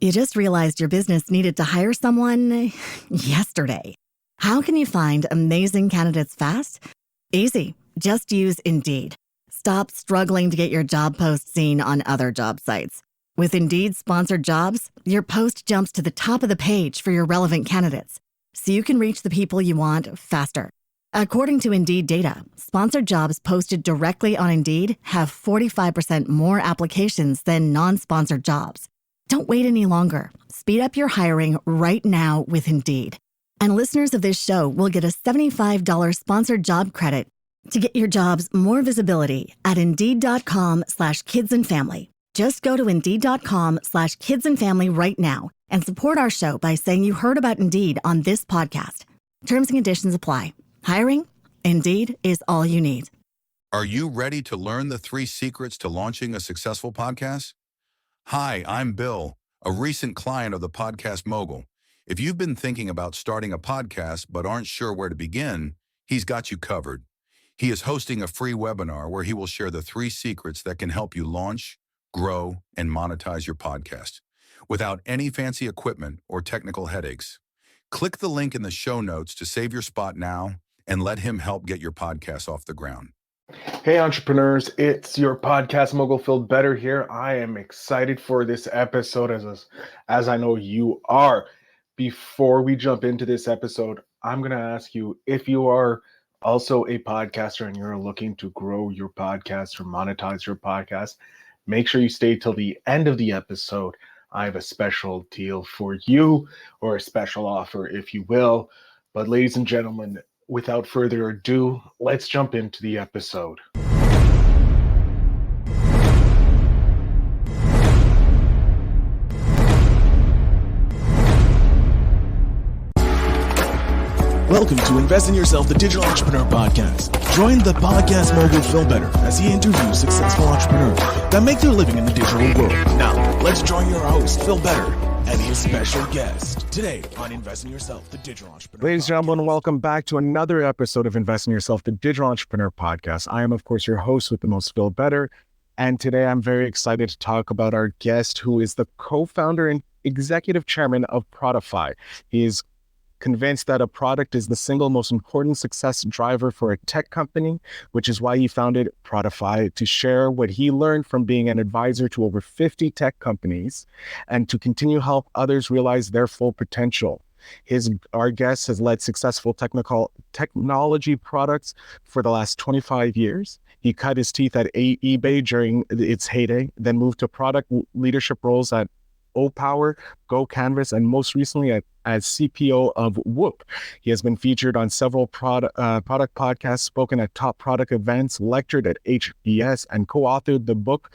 You just realized your business needed to hire someone yesterday. How can you find amazing candidates fast? Easy. Just use Indeed. Stop struggling to get your job post seen on other job sites. With Indeed sponsored jobs, your post jumps to the top of the page for your relevant candidates, so you can reach the people you want faster. According to Indeed data, sponsored jobs posted directly on Indeed have 45% more applications than non-sponsored jobs. Don't wait any longer. Speed up your hiring right now with Indeed. And listeners of this show will get a $75 sponsored job credit to get your jobs more visibility at Indeed.com/kidsandfamily. Just go to Indeed.com/kidsandfamily right now and support our show by saying you heard about Indeed on this podcast. Terms and conditions apply. Hiring? Indeed is all you need. Are you ready to learn the 3 secrets to launching a successful podcast? Hi, I'm Bill, a recent client of the Podcast Mogul. If you've been thinking about starting a podcast but aren't sure where to begin, he's got you covered. He is hosting a free webinar where he will share the 3 secrets that can help you launch, grow, and monetize your podcast without any fancy equipment or technical headaches. Click the link in the show notes to save your spot now and let him help get your podcast off the ground. Hey entrepreneurs, it's your podcast mogul Phil Better here. I am excited for this episode as I know you are. Before we jump into this episode, I'm going to ask you if you are also a podcaster and you're looking to grow your podcast or monetize your podcast, make sure you stay till the end of the episode. I have a special deal for you, or a special offer, if you will. But ladies and gentlemen, without further ado, let's jump into the episode. Welcome to Invest in Yourself, the Digital Entrepreneur Podcast. Join the podcast mogul Phil Better as he interviews successful entrepreneurs that make their living in the digital world. Now, let's join your host, Phil Better, and his special guest today on Invest in Yourself, the Digital Entrepreneur Ladies and gentlemen, welcome back to another episode of Invest in Yourself, the Digital Entrepreneur Podcast. I am, of course, your host with the most, Phil Better. And today I'm very excited to talk about our guest, who is the co-founder and executive chairman of Prodify. He is convinced that a product is the single most important success driver for a tech company, which is why he founded Prodify, to share what he learned from being an advisor to over 50 tech companies and to continue to help others realize their full potential. Our guest has led successful technology products for the last 25 years. He cut his teeth at eBay during its heyday, then moved to product leadership roles at O-Power, Go Canvas, and most recently as CPO of Whoop. He has been featured on several product podcasts, spoken at top product events, lectured at HBS, and co-authored the book,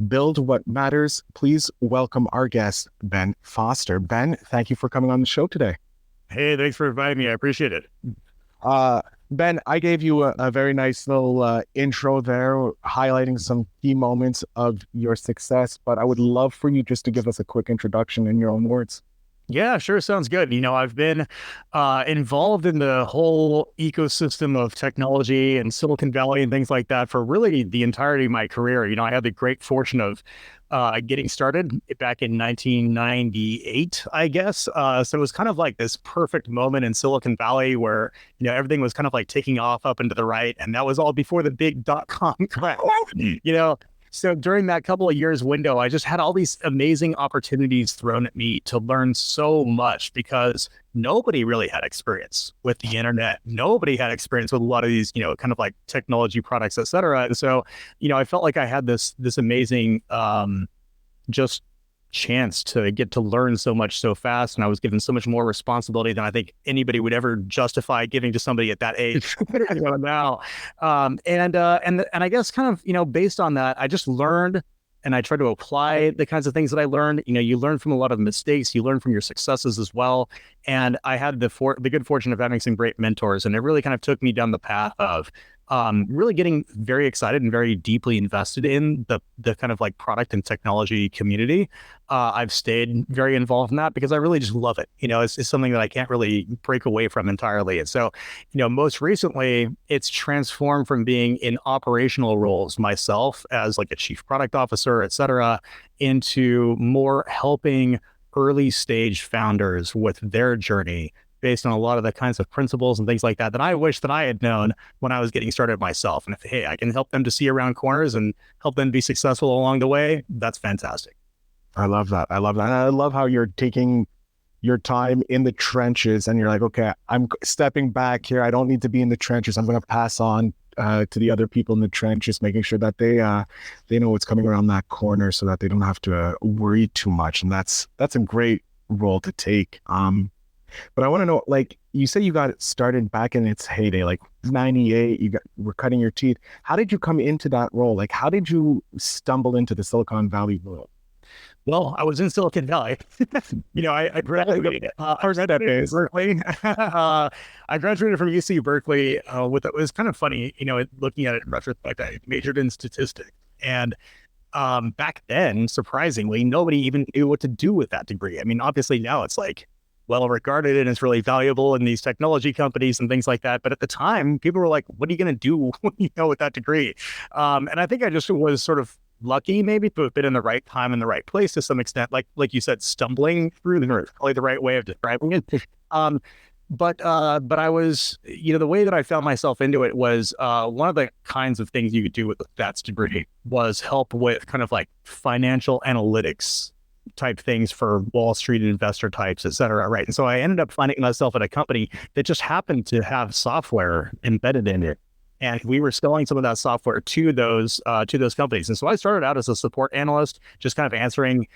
Build What Matters. Please welcome our guest, Ben Foster. Ben, thank you for coming on the show today. Hey, thanks for inviting me. I appreciate it. Ben, I gave you a very nice little intro there, highlighting some key moments of your success, but I would love for you just to give us a quick introduction in your own words. Yeah, sure. Sounds good. I've been involved in the whole ecosystem of technology and Silicon Valley and things like that for really the entirety of my career. I had the great fortune of getting started back in 1998, I guess. So it was kind of like this perfect moment in Silicon Valley where, everything was kind of like taking off up into the right. And that was all before the big .com crash, So during that couple of years window, I just had all these amazing opportunities thrown at me to learn so much because nobody really had experience with the internet. Nobody had experience with a lot of these, kind of like technology products, et cetera. And so, I felt like I had this amazing just chance to get to learn so much so fast. And I was given so much more responsibility than I think anybody would ever justify giving to somebody at that age now. And I guess kind of, based on that, I just learned and I tried to apply the kinds of things that I learned. You learn from a lot of mistakes, you learn from your successes as well. And I had the good fortune of having some great mentors, and it really kind of took me down the path of really getting very excited and very deeply invested in the kind of like product and technology community. I've stayed very involved in that because I really just love it. It's something that I can't really break away from entirely. And so, most recently it's transformed from being in operational roles myself as like a chief product officer, et cetera, into more helping early stage founders with their journey based on a lot of the kinds of principles and things like that I wish that I had known when I was getting started myself. And if, hey, I can help them to see around corners and help them be successful along the way, that's fantastic. I love that. I love that. And I love how you're taking your time in the trenches and you're like, okay, I'm stepping back here. I don't need to be in the trenches. I'm going to pass on to the other people in the trenches, making sure that they know what's coming around that corner so that they don't have to worry too much. And that's a great role to take. But I want to know, like you said, you got started back in its heyday, like 98, were cutting your teeth. How did you come into that role? Like, how did you stumble into the Silicon Valley role? Well, I was in Silicon Valley. I graduated Berkeley. I graduated from UC Berkeley it was kind of funny, looking at it in retrospect. I majored in statistics. And back then, surprisingly, nobody even knew what to do with that degree. I mean, obviously now it's like well regarded and it's really valuable in these technology companies and things like that. But at the time, people were like, what are you going to do with that degree? And I think I just was sort of lucky maybe to have been in the right time and the right place to some extent, like you said, stumbling through probably the right way of describing it. But I was, the way that I found myself into it was one of the kinds of things you could do with the stats degree was help with kind of like financial analytics type things for Wall Street investor types, et cetera. Right. And so I ended up finding myself at a company that just happened to have software embedded in it. And we were selling some of that software to those companies. And so I started out as a support analyst, just kind of answering,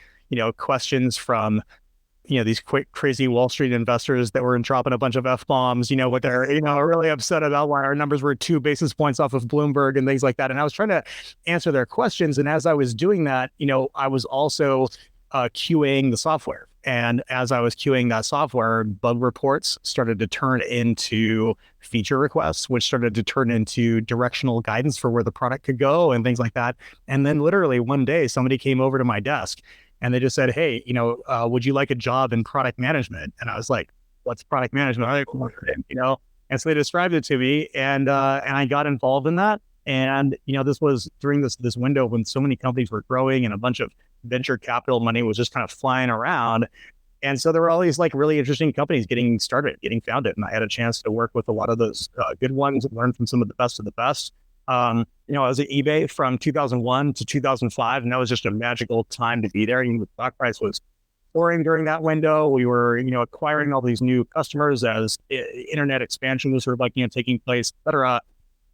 questions from, these quick, crazy Wall Street investors that were dropping a bunch of F-bombs, what they're, really upset about why our numbers were 2 basis points off of Bloomberg and things like that. And I was trying to answer their questions. And as I was doing that, I was also QAing the software. And as I was QAing that software, bug reports started to turn into feature requests, which started to turn into directional guidance for where the product could go and things like that. And then literally one day, somebody came over to my desk and they just said, hey, would you like a job in product management? And I was like, what's product management? And so they described it to me and I got involved in that. And, this was during this window when so many companies were growing and a bunch of venture capital money was just kind of flying around. And so there were all these like really interesting companies getting started, getting founded. And I had a chance to work with a lot of those good ones and learn from some of the best of the best. I was at eBay from 2001 to 2005, and that was just a magical time to be there. The stock price was soaring during that window. We were, acquiring all these new customers as internet expansion was sort of like, taking place, et cetera.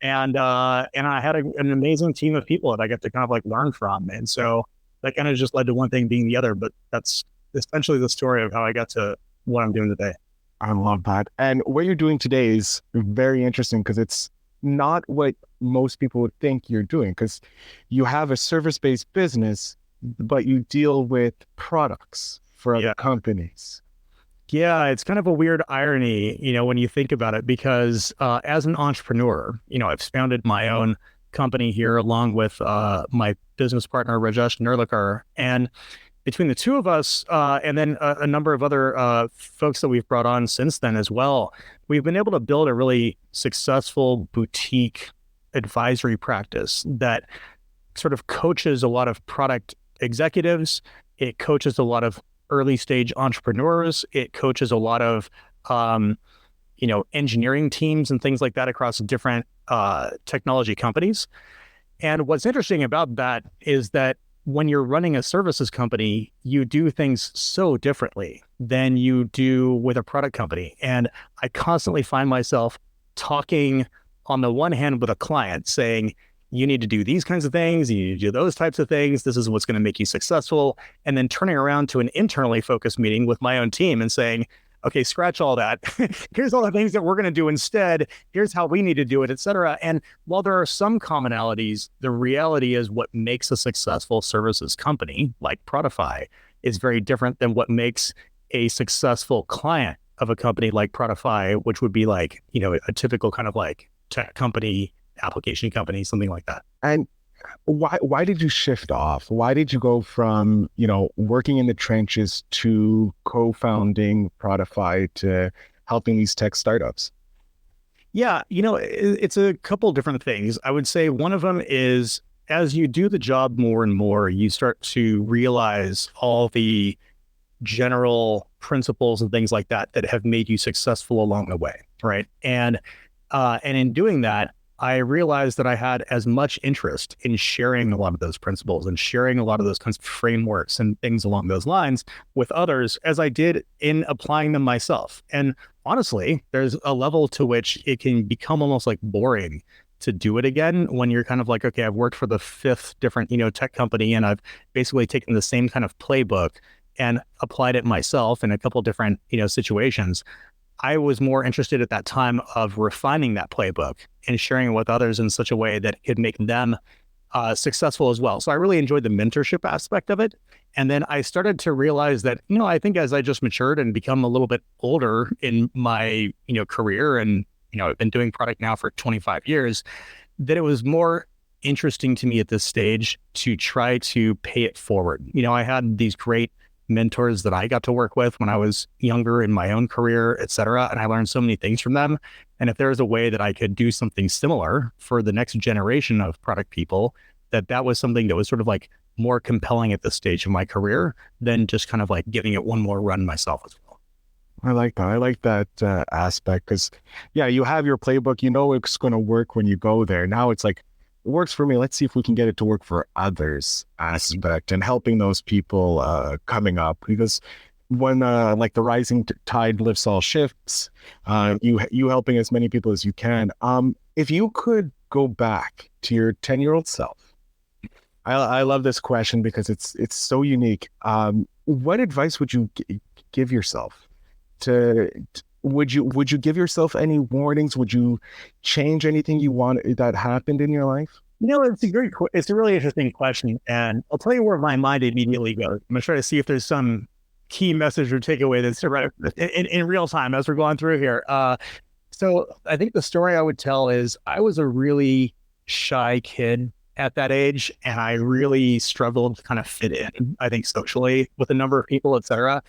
And I had an amazing team of people that I got to kind of like learn from. And so that kind of just led to one thing being the other, but that's essentially the story of how I got to what I'm doing today. I love that. And what you're doing today is very interesting because it's not what most people would think you're doing, because you have a service-based business, but you deal with products for other companies. Yeah, it's kind of a weird irony, when you think about it, because as an entrepreneur, I've founded my own company here along with my business partner, Rajesh Nerlikar. And between the two of us and then a number of other folks that we've brought on since then as well, we've been able to build a really successful boutique advisory practice that sort of coaches a lot of product executives. It coaches a lot of early stage entrepreneurs. It coaches a lot of, engineering teams and things like that across different technology companies. And what's interesting about that is that when you're running a services company, you do things so differently than you do with a product company. And I constantly find myself talking on the one hand with a client saying, you need to do these kinds of things, you need to do those types of things, this is what's going to make you successful. And then turning around to an internally focused meeting with my own team and saying, okay, scratch all that. Here's all the things that we're going to do instead. Here's how we need to do it, et cetera. And while there are some commonalities, the reality is what makes a successful services company like Prodify is very different than what makes a successful client of a company like Prodify, which would be like, a typical kind of like tech company, application company, something like that. And why did you shift off? Why did you go from, working in the trenches to co-founding Prodify to helping these tech startups? Yeah, it's a couple different things. I would say one of them is as you do the job more and more, you start to realize all the general principles and things like that that have made you successful along the way, right? And in doing that, I realized that I had as much interest in sharing a lot of those principles and sharing a lot of those kinds of frameworks and things along those lines with others as I did in applying them myself. And honestly, there's a level to which it can become almost like boring to do it again when you're kind of like, okay, I've worked for the fifth different, tech company, and I've basically taken the same kind of playbook and applied it myself in a couple different, situations. I was more interested at that time of refining that playbook and sharing it with others in such a way that it could make them successful as well. So I really enjoyed the mentorship aspect of it. And then I started to realize that, I think as I just matured and become a little bit older in my, career, and, I've been doing product now for 25 years, that it was more interesting to me at this stage to try to pay it forward. I had these great mentors that I got to work with when I was younger in my own career, et cetera. And I learned so many things from them. And if there was a way that I could do something similar for the next generation of product people, that was something that was sort of like more compelling at this stage of my career than just kind of like giving it one more run myself as well. I like that. I like that aspect because, yeah, you have your playbook. It's going to work when you go there. Now it's like, it works for me. Let's see if we can get it to work for others aspect and helping those people coming up. Because when like the rising tide lifts all ships, you helping as many people as you can. If you could go back to your 10-year-old self, I love this question because it's so unique. What advice would you give yourself? Would you give yourself any warnings? Would you change anything you want that happened in your life? It's a really interesting question. And I'll tell you where my mind immediately goes. I'm going to try to see if there's some key message or takeaway that's in real time as we're going through here. So I think the story I would tell is I was a really shy kid at that age, and I really struggled to kind of fit in, I think, socially with a number of people, et cetera.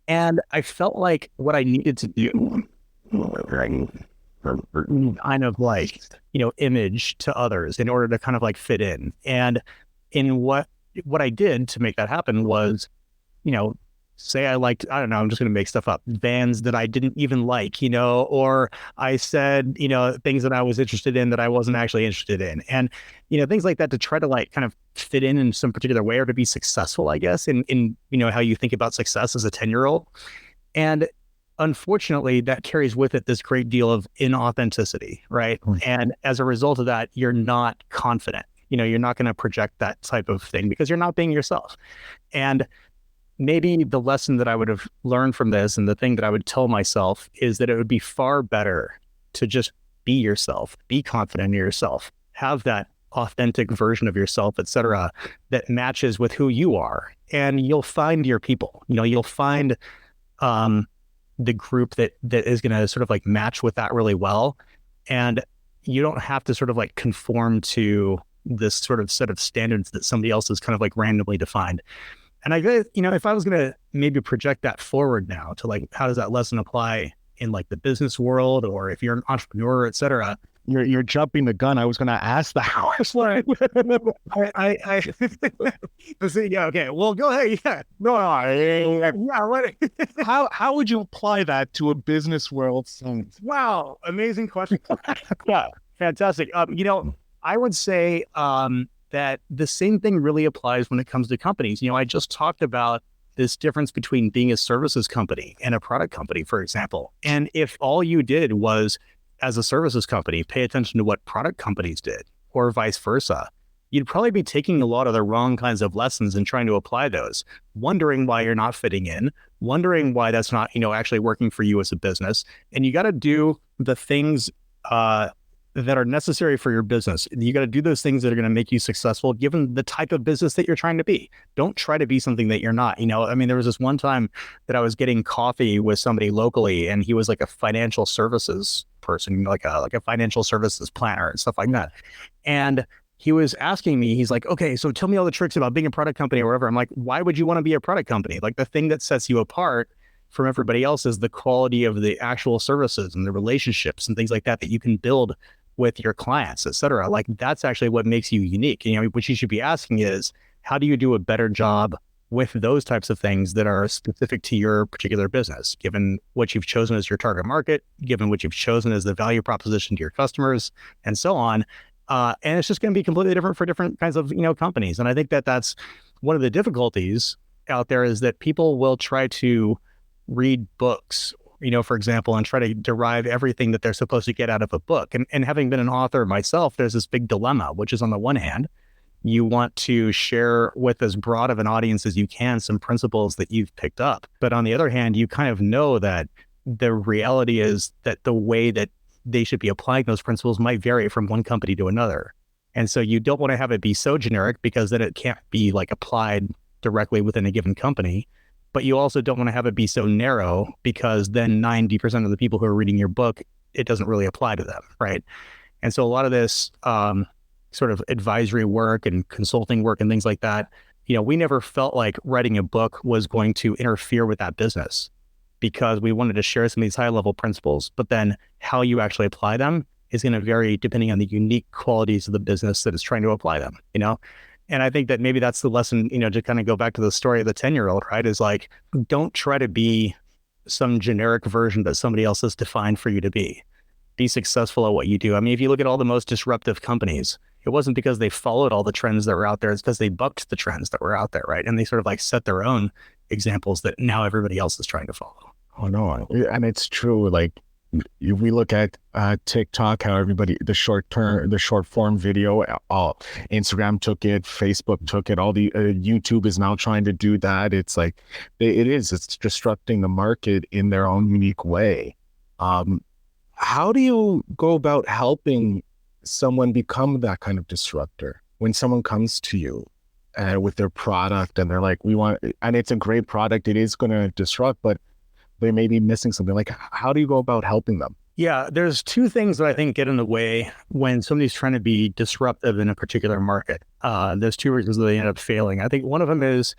And I felt like what I needed to do, kind of like, image to others in order to kind of like fit in. And in what I did to make that happen was, say I liked, I don't know, I'm just going to make stuff up, bands that I didn't even like, or I said, things that I was interested in that I wasn't actually interested in. And, things like that to try to like kind of fit in some particular way or to be successful, I guess, in how you think about success as a 10-year-old. And unfortunately, that carries with it this great deal of inauthenticity, right? And as a result of that, you're not confident. You're not going to project that type of thing because you're not being yourself. And maybe the lesson that I would have learned from this, and the thing that I would tell myself, is that it would be far better to just be yourself, be confident in yourself, have that authentic version of yourself, et cetera, that matches with who you are. And you'll find your people, you'll find the group that is going to sort of like match with that really well. And you don't have to sort of like conform to this sort of set of standards that somebody else has kind of like randomly defined. And I guess, if I was going to maybe project that forward now to like, how does that lesson apply in like the business world, or if you're an entrepreneur, et cetera? You're jumping the gun. I was going to ask that. Yeah. Okay. Well, go ahead. Yeah. No. Yeah. How would you apply that to a business world sense? Wow. Amazing question. Yeah. Fantastic. I would say, that the same thing really applies when it comes to companies. I just talked about this difference between being a services company and a product company, for example. And if all you did was, as a services company, pay attention to what product companies did, or vice versa, you'd probably be taking a lot of the wrong kinds of lessons and trying to apply those, wondering why you're not fitting in, wondering why that's not, actually working for you as a business. And you got to do the things that are necessary for your business. You got to do those things that are going to make you successful, given the type of business that you're trying to be. Don't try to be something that you're not. There was this one time that I was getting coffee with somebody locally, and he was like a financial services person, like a financial services planner and stuff like that. And he was asking me, he's like, okay, so tell me all the tricks about being a product company or whatever. I'm like, why would you want to be a product company? Like, the thing that sets you apart from everybody else is the quality of the actual services and the relationships and things like that you can build with your clients, et cetera. Like, that's actually what makes you unique. What you should be asking is, how do you do a better job with those types of things that are specific to your particular business, given what you've chosen as your target market, given what you've chosen as the value proposition to your customers, and so on. And it's just going to be completely different for different kinds of, companies. And I think that that's one of the difficulties out there, is that people will try to read books, for example, and try to derive everything that they're supposed to get out of a book. And having been an author myself, there's this big dilemma, which is, on the one hand, you want to share with as broad of an audience as you can some principles that you've picked up. But on the other hand, you kind of know that the reality is that the way that they should be applying those principles might vary from one company to another. And so you don't want to have it be so generic, because then it can't be like applied directly within a given company. But you also don't want to have it be so narrow, because then 90% of the people who are reading your book, it doesn't really apply to them, right? And so a lot of this sort of advisory work and consulting work and things like that, we never felt like writing a book was going to interfere with that business, because we wanted to share some of these high level principles. But then how you actually apply them is going to vary depending on the unique qualities of the business that is trying to apply them, And I think that maybe that's the lesson, to kind of go back to the story of the 10-year-old, right? Is like, don't try to be some generic version that somebody else has defined for you to be. Be successful at what you do. I mean, if you look at all the most disruptive companies, it wasn't because they followed all the trends that were out there. It's because they bucked the trends that were out there, right? And they sort of like set their own examples that now everybody else is trying to follow. Oh, no. And it's true. Like, if we look at TikTok, how everybody, the short form video, Instagram took it, Facebook took it, all the YouTube is now trying to do that. It's like, it's disrupting the market in their own unique way. How do you go about helping someone become that kind of disruptor when someone comes to you with their product and they're like, and it's a great product, it is going to disrupt, but they may be missing something? Like, how do you go about helping them? Yeah, there's two things that I think get in the way when somebody's trying to be disruptive in a particular market. There's two reasons that they end up failing. I think one of them is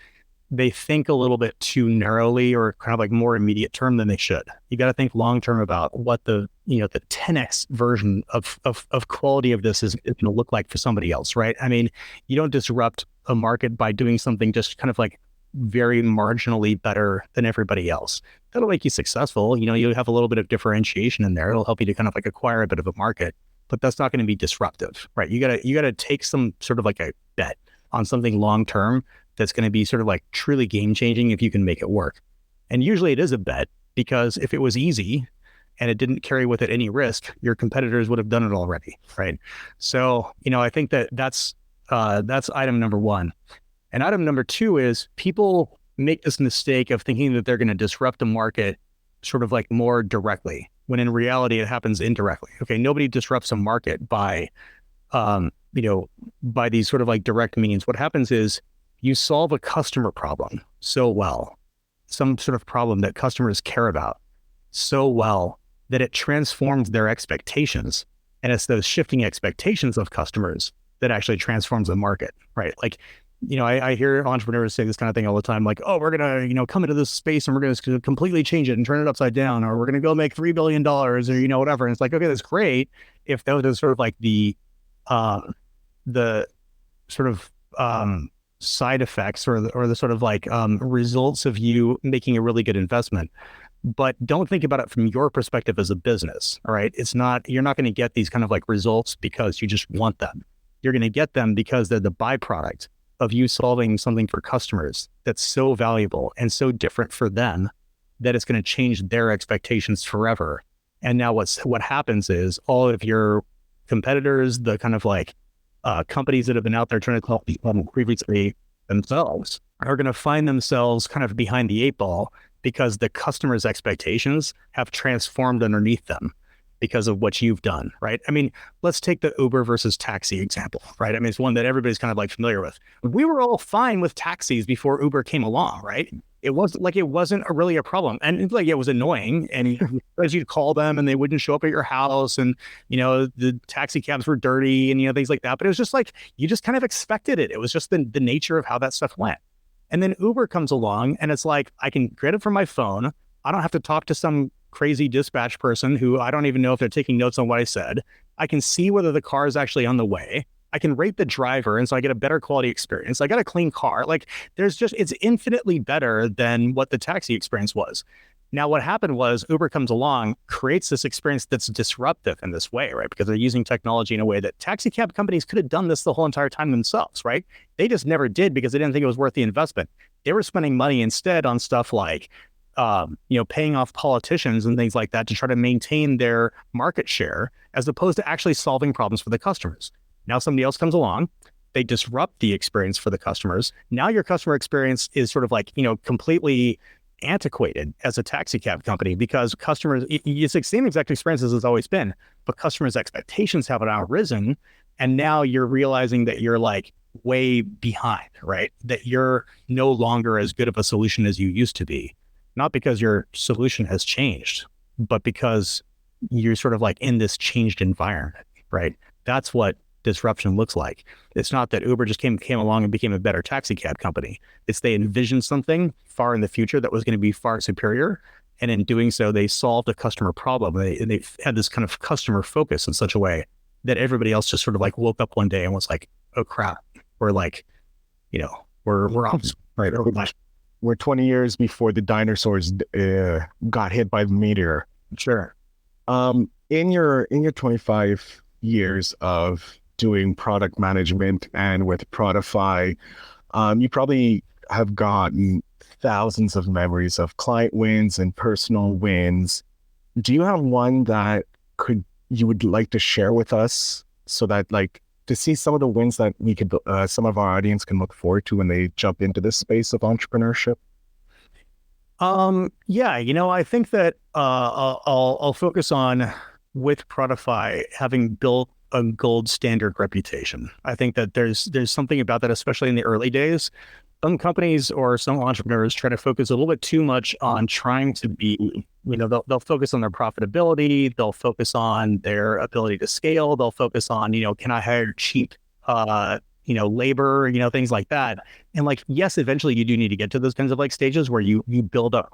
they think a little bit too narrowly, or kind of like more immediate term than they should. You got to think long term about what the 10x version of quality of this is going to look like for somebody else, right? I mean, you don't disrupt a market by doing something just kind of like very marginally better than everybody else. That'll make you successful. You'll have a little bit of differentiation in there. It'll help you to kind of like acquire a bit of a market, but that's not going to be disruptive, right? You gotta take some sort of like a bet on something long term that's going to be sort of like truly game changing if you can make it work. And usually it is a bet, because if it was easy and it didn't carry with it any risk, your competitors would have done it already, right? So, I think that's item number one. And item number two is, people make this mistake of thinking that they're going to disrupt a market sort of like more directly, when in reality it happens indirectly. Okay, nobody disrupts a market by these sort of like direct means. What happens is, you solve a customer problem so well, some sort of problem that customers care about so well, that it transforms their expectations. And it's those shifting expectations of customers that actually transforms the market, right? Like, I hear entrepreneurs say this kind of thing all the time, like, oh, we're going to, come into this space and we're going to completely change it and turn it upside down, or we're going to go make $3 billion, or, whatever. And it's like, okay, that's great if those are sort of like the sort of side effects, or the sort of like results of you making a really good investment. But don't think about it from your perspective as a business, all right? You're not going to get these kind of like results because you just want them. You're going to get them because they're the byproduct of you solving something for customers that's so valuable and so different for them that it's going to change their expectations forever. And now what happens is, all of your competitors, the kind of like companies that have been out there trying to solve these problems previously themselves, are going to find themselves kind of behind the eight ball, because the customer's expectations have transformed underneath them because of what you've done, right? I mean, let's take the Uber versus taxi example, right? I mean, it's one that everybody's kind of like familiar with. We were all fine with taxis before Uber came along, right? It wasn't really a problem. And like, it was annoying. And as you'd call them and they wouldn't show up at your house, and, the taxi cabs were dirty and, things like that. But it was just like, you just kind of expected it. It was just the nature of how that stuff went. And then Uber comes along and it's like, I can get it from my phone. I don't have to talk to some crazy dispatch person who I don't even know if they're taking notes on what I said. I can see whether the car is actually on the way. I can rate the driver, and so I get a better quality experience. I got a clean car. Like it's infinitely better than what the taxi experience was. Now, what happened was Uber comes along, creates this experience that's disruptive in this way, right? Because they're using technology in a way that taxi cab companies could have done this the whole entire time themselves, right? They just never did because they didn't think it was worth the investment. They were spending money instead on stuff like, paying off politicians and things like that to try to maintain their market share, as opposed to actually solving problems for the customers. Now somebody else comes along, they disrupt the experience for the customers. Now your customer experience is sort of like, completely antiquated as a taxi cab company, because customers, it's the same exact experience as it's always been, but customers' expectations have now risen. And now you're realizing that you're like way behind, right? That you're no longer as good of a solution as you used to be, not because your solution has changed, but because you're sort of like in this changed environment, right? That's what disruption looks like. It's not that Uber just came along and became a better taxi cab company. It's they envisioned something far in the future that was going to be far superior. And in doing so, they solved a customer problem. They had this kind of customer focus in such a way that everybody else just sort of like woke up one day and was like, oh crap, we're like, we're off, right? We're 20 years before the dinosaurs got hit by the meteor. Sure. In your 25 years of doing product management and with Prodify, you probably have gotten thousands of memories of client wins and personal wins. Do you have one that you would like to share with us, so that like to see some of the wins that we could, some of our audience can look forward to when they jump into this space of entrepreneurship? Yeah, I think that I'll focus on, with Prodify, having built a gold standard reputation. I think that there's something about that, especially in the early days. Some companies or some entrepreneurs try to focus a little bit too much on trying to be, they'll focus on their profitability, they'll focus on their ability to scale, they'll focus on, can I hire cheap, labor, things like that. And like, yes, eventually you do need to get to those kinds of like stages where you build up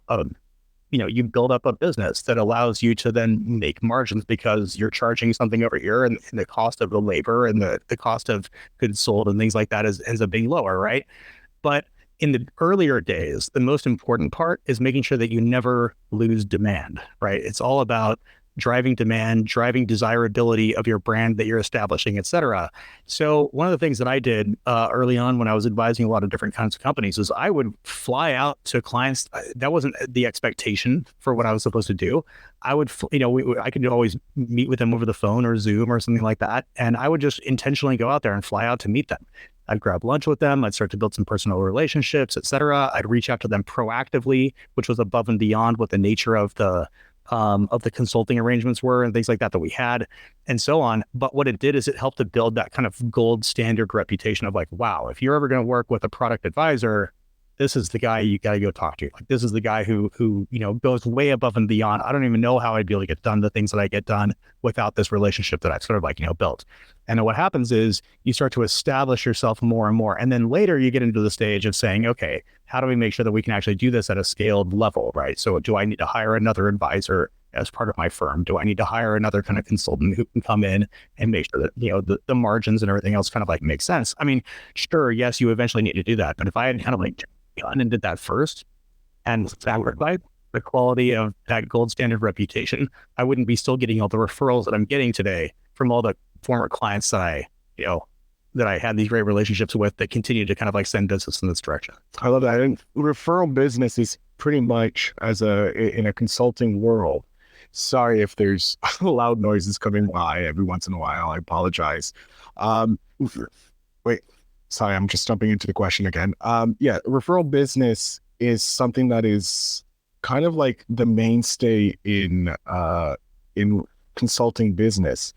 you build up a business that allows you to then make margins, because you're charging something over here, and the cost of the labor and the cost of goods sold and things like that ends up being lower, right? But in the earlier days, the most important part is making sure that you never lose demand, right? It's all about driving demand, driving desirability of your brand that you're establishing, et cetera. So one of the things that I did early on when I was advising a lot of different kinds of companies is I would fly out to clients. That wasn't the expectation for what I was supposed to do. I would, I could always meet with them over the phone or Zoom or something like that. And I would just intentionally go out there and fly out to meet them. I'd grab lunch with them. I'd start to build some personal relationships, et cetera. I'd reach out to them proactively, which was above and beyond what the nature of the consulting arrangements were and things like that we had, and so on. But what it did is it helped to build that kind of gold standard reputation of like, wow, if you're ever going to work with a product advisor, this is the guy you got to go talk to. Like, this is the guy who goes way above and beyond. I don't even know how I'd be able to get done the things that I get done without this relationship that I've sort of like, built. And then what happens is you start to establish yourself more and more. And then later you get into the stage of saying, okay, how do we make sure that we can actually do this at a scaled level, right? So do I need to hire another advisor as part of my firm? Do I need to hire another kind of consultant who can come in and make sure that, the margins and everything else kind of like makes sense? I mean, sure, yes, you eventually need to do that. But if I had kind of like gone and did that first and sacrificed the quality of that gold standard reputation, I wouldn't be still getting all the referrals that I'm getting today from all the former clients that I had these great relationships with that continue to kind of like send business in this direction. I love that. And referral business is pretty much in a consulting world. Sorry if there's loud noises coming by every once in a while. I apologize. Wait, sorry, I'm just jumping into the question again. Referral business is something that is kind of like the mainstay in consulting business,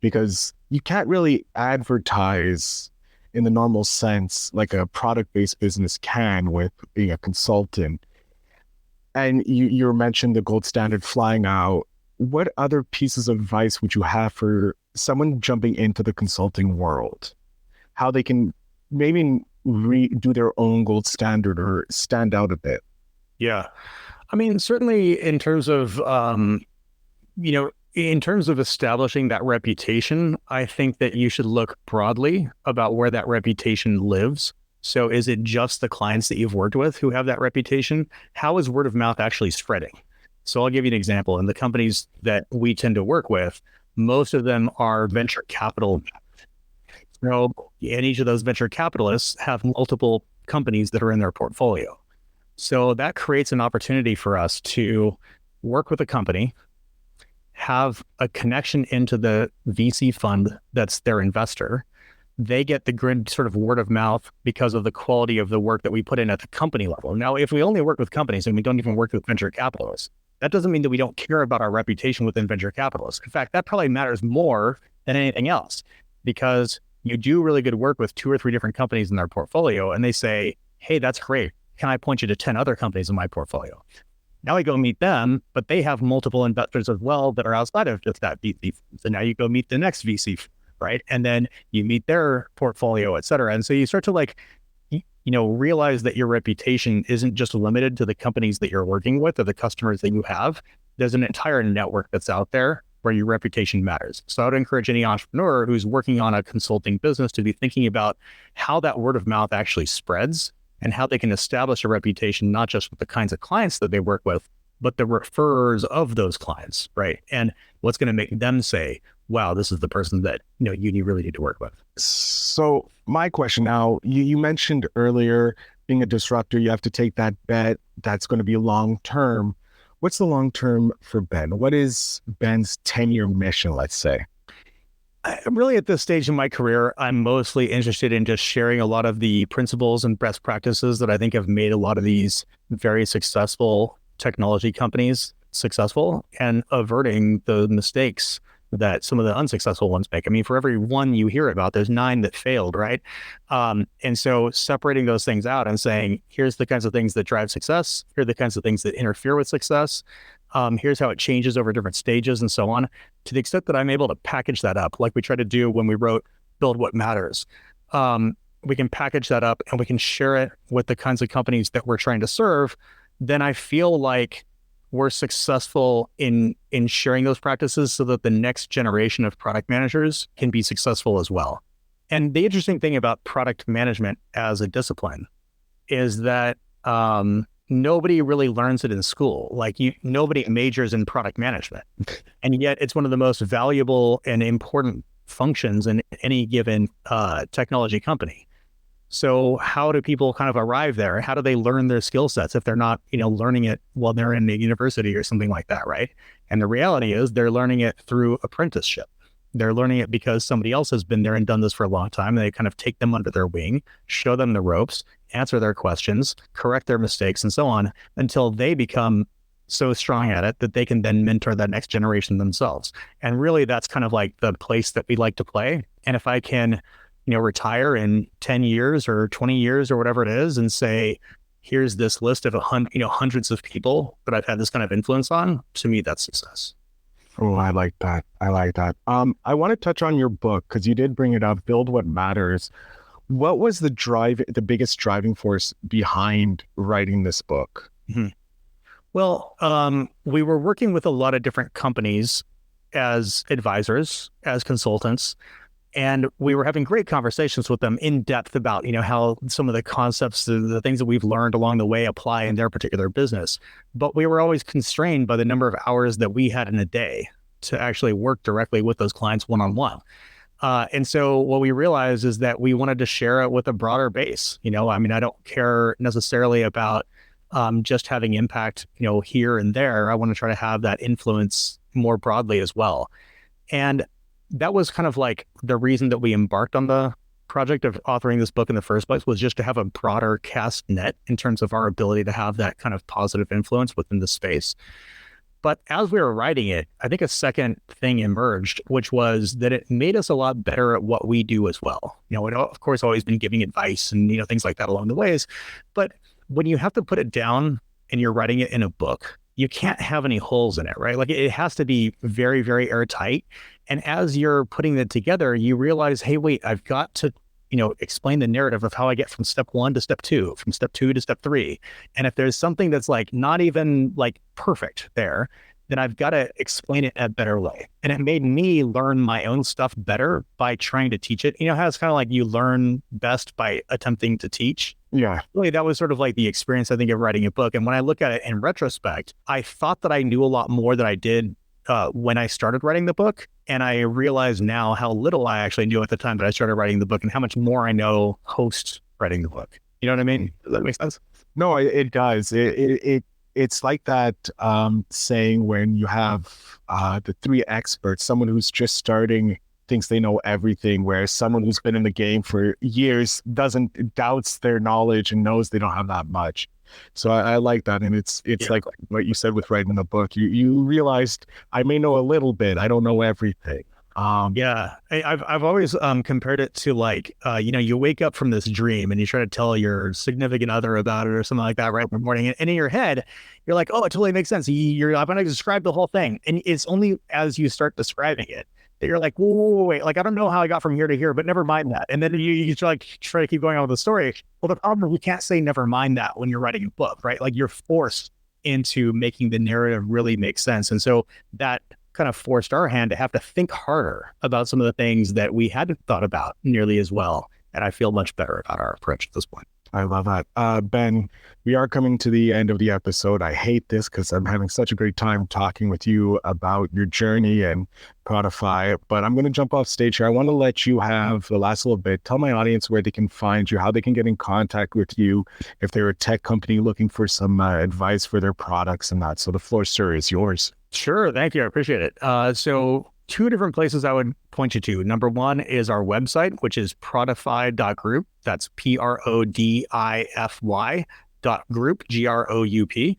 because you can't really advertise in the normal sense like a product-based business can with being a consultant. And you mentioned the gold standard flying out. What other pieces of advice would you have for someone jumping into the consulting world? How they can maybe do their own gold standard or stand out a bit? Yeah. I mean, certainly in terms of, in terms of establishing that reputation, I think that you should look broadly about where that reputation lives. So is it just the clients that you've worked with who have that reputation? How is word of mouth actually spreading? So I'll give you an example. In the companies that we tend to work with, most of them are venture capital. So, and each of those venture capitalists have multiple companies that are in their portfolio. So that creates an opportunity for us to work with a company, have a connection into the VC fund that's their investor. They get the good sort of word of mouth because of the quality of the work that we put in at the company level. Now, if we only work with companies and we don't even work with venture capitalists, that doesn't mean that we don't care about our reputation within venture capitalists. In fact, that probably matters more than anything else, because you do really good work with 2 or 3 different companies in their portfolio, and they say, hey, that's great. Can I point you to 10 other companies in my portfolio? Now I go meet them, but they have multiple investors as well that are outside of just that VC. So now you go meet the next VC, right? And then you meet their portfolio, et cetera. And so you start to realize that your reputation isn't just limited to the companies that you're working with or the customers that you have. There's an entire network that's out there where your reputation matters. So I would encourage any entrepreneur who's working on a consulting business to be thinking about how that word of mouth actually spreads and how they can establish a reputation, not just with the kinds of clients that they work with, but the referrers of those clients, right? And what's going to make them say, wow, this is the person that you really need to work with. So my question now, you mentioned earlier, being a disruptor, you have to take that bet that's going to be long-term. What's the long-term for Ben? What is Ben's 10-year mission, let's say? Really, at this stage in my career, I'm mostly interested in just sharing a lot of the principles and best practices that I think have made a lot of these very successful technology companies successful, and averting the mistakes that some of the unsuccessful ones make. I mean, for every one you hear about, there's 9 that failed, right? And so separating those things out and saying, here's the kinds of things that drive success, here are the kinds of things that interfere with success, here's how it changes over different stages and so on. To the extent that I'm able to package that up, like we tried to do when we wrote Build What Matters, we can package that up and we can share it with the kinds of companies that we're trying to serve. Then I feel like we're successful in sharing those practices so that the next generation of product managers can be successful as well. And the interesting thing about product management as a discipline is that nobody really learns it in school. Like nobody majors in product management. And yet it's one of the most valuable and important functions in any given technology company. So how do people kind of arrive there? How do they learn their skill sets if they're not, learning it while they're in the university or something like that, right? And the reality is they're learning it through apprenticeship. They're learning it because somebody else has been there and done this for a long time. And they kind of take them under their wing, show them the ropes, answer their questions, correct their mistakes, and so on, until they become so strong at it that they can then mentor that next generation themselves. And really, that's kind of like the place that we like to play. And if I can retire in 10 years or 20 years or whatever it is and say, here's this list of hundreds of people that I've had this kind of influence on, to me, that's success. Oh, I like that. I want to touch on your book because you did bring it up, Build What Matters. What was the biggest driving force behind writing this book? Mm-hmm. Well, we were working with a lot of different companies as advisors, as consultants, and we were having great conversations with them in depth about, how some of the concepts, the things that we've learned along the way apply in their particular business. But we were always constrained by the number of hours that we had in a day to actually work directly with those clients one-on-one. And so what we realized is that we wanted to share it with a broader base. I don't care necessarily about just having impact, here and there. I want to try to have that influence more broadly as well. And that was kind of like the reason that we embarked on the project of authoring this book in the first place, was just to have a broader cast net in terms of our ability to have that kind of positive influence within the space. But as we were writing it, I think a second thing emerged, which was that it made us a lot better at what we do as well. It, of course, always been giving advice and, things like that along the ways. But when you have to put it down and you're writing it in a book, you can't have any holes in it, right? Like it has to be very, very airtight. And as you're putting it together, you realize, hey, wait, I've got to, explain the narrative of how I get from step 1 to step 2, from step 2 to step 3. And if there's something that's like not even like perfect there, then I've got to explain it in a better way. And it made me learn my own stuff better by trying to teach it. You know how it's kind of like you learn best by attempting to teach? Yeah. Really, that was sort of like the experience, I think, of writing a book. And when I look at it in retrospect, I thought that I knew a lot more than I did when I started writing the book. And I realize now how little I actually knew at the time that I started writing the book and how much more I know post writing the book. You know what I mean? Does that make sense? No, it does. It's like that saying when you have the three experts, someone who's just starting thinks they know everything, whereas someone who's been in the game for years doubts their knowledge and knows they don't have that much. So I like that. And it's like what you said with writing a book. You realized I may know a little bit. I don't know everything. I've always compared it to like, you wake up from this dream and you try to tell your significant other about it or something like that right in the morning. And in your head, you're like, oh, it totally makes sense. I'm going to describe the whole thing. And it's only as you start describing it that you're like, whoa, wait, like, I don't know how I got from here to here, but never mind that. And then you try to keep going on with the story. Well, the problem is we can't say never mind that when you're writing a book, right? Like you're forced into making the narrative really make sense. And so that kind of forced our hand to have to think harder about some of the things that we hadn't thought about nearly as well. And I feel much better about our approach at this point. I love that. Ben, we are coming to the end of the episode. I hate this because I'm having such a great time talking with you about your journey and Prodify, but I'm going to jump off stage here. I want to let you have the last little bit. Tell my audience where they can find you, how they can get in contact with you, if they're a tech company looking for some advice for their products and that. So the floor, sir, is yours. Sure. Thank you. I appreciate it. So two different places I would point you to. Number one is our website, which is prodify.group. That's PRODIFY.group, GROUP.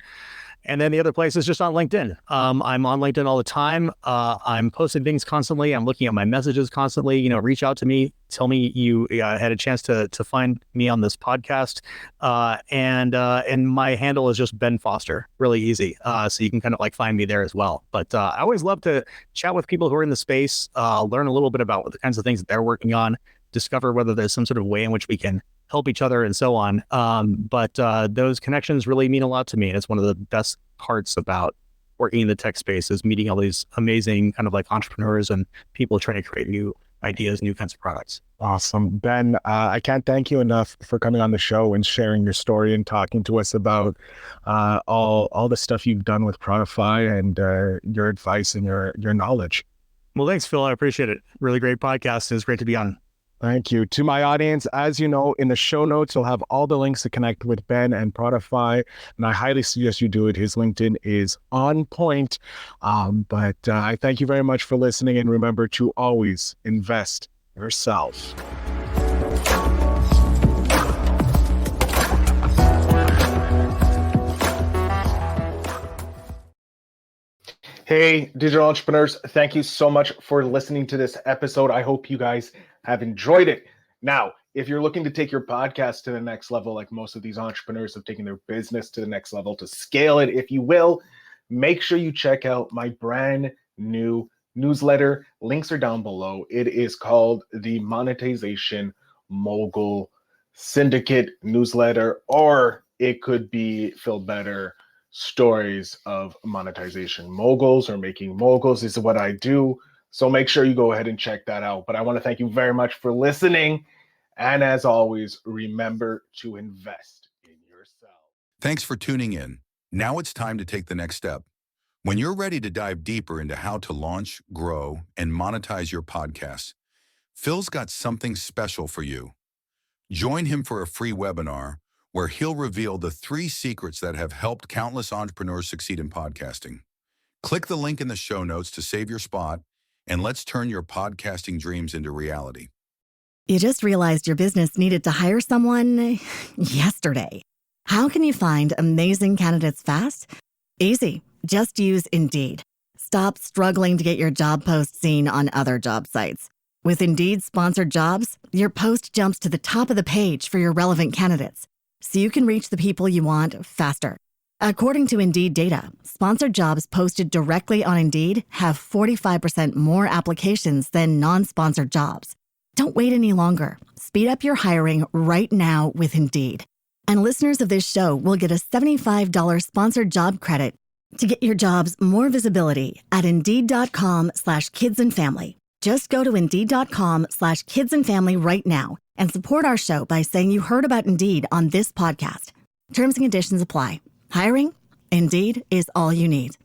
And then the other place is just on LinkedIn. I'm on LinkedIn all the time. I'm posting things constantly. I'm looking at my messages constantly. Reach out to me. Tell me you had a chance to find me on this podcast. And my handle is just Ben Foster. Really easy. So you can kind of like find me there as well. But I always love to chat with people who are in the space, learn a little bit about what the kinds of things that they're working on, discover whether there's some sort of way in which we can help each other and so on. But those connections really mean a lot to me. And it's one of the best parts about working in the tech space is meeting all these amazing kind of like entrepreneurs and people trying to create new ideas, new kinds of products. Awesome. Ben, I can't thank you enough for coming on the show and sharing your story and talking to us about all the stuff you've done with Prodify and your advice and your knowledge. Well, thanks, Phil. I appreciate it. Really great podcast. It's great to be on. Thank you. To my audience, as you know, in the show notes, you'll have all the links to connect with Ben and Prodify, and I highly suggest you do it. His LinkedIn is on point. But I thank you very much for listening, and remember to always invest in yourself. Hey, digital entrepreneurs, thank you so much for listening to this episode. I hope you guys have enjoyed it. Now, if you're looking to take your podcast to the next level, like most of these entrepreneurs have taken their business to the next level, to scale it, if you will, make sure you check out my brand new newsletter. Links are down below. It is called the Monetization Mogul Syndicate newsletter, or it could be Phil Better Stories of Monetization Moguls, or Making Moguls. This is what I do. So make sure you go ahead and check that out. But I want to thank you very much for listening. And as always, remember to invest in yourself. Thanks for tuning in. Now it's time to take the next step. When you're ready to dive deeper into how to launch, grow, and monetize your podcast, Phil's got something special for you. Join him for a free webinar where he'll reveal the 3 secrets that have helped countless entrepreneurs succeed in podcasting. Click the link in the show notes to save your spot, and let's turn your podcasting dreams into reality. You just realized your business needed to hire someone yesterday. How can you find amazing candidates fast? Easy. Just use Indeed. Stop struggling to get your job post seen on other job sites. With Indeed sponsored jobs, your post jumps to the top of the page for your relevant candidates, so you can reach the people you want faster. According to Indeed data, sponsored jobs posted directly on Indeed have 45% more applications than non-sponsored jobs. Don't wait any longer. Speed up your hiring right now with Indeed. And listeners of this show will get a $75 sponsored job credit To get your jobs more visibility at Indeed.com/kidsandfamily. Just go to Indeed.com/kidsandfamily right now and support our show by saying you heard about Indeed on this podcast. Terms and conditions apply. Hiring? Indeed is all you need.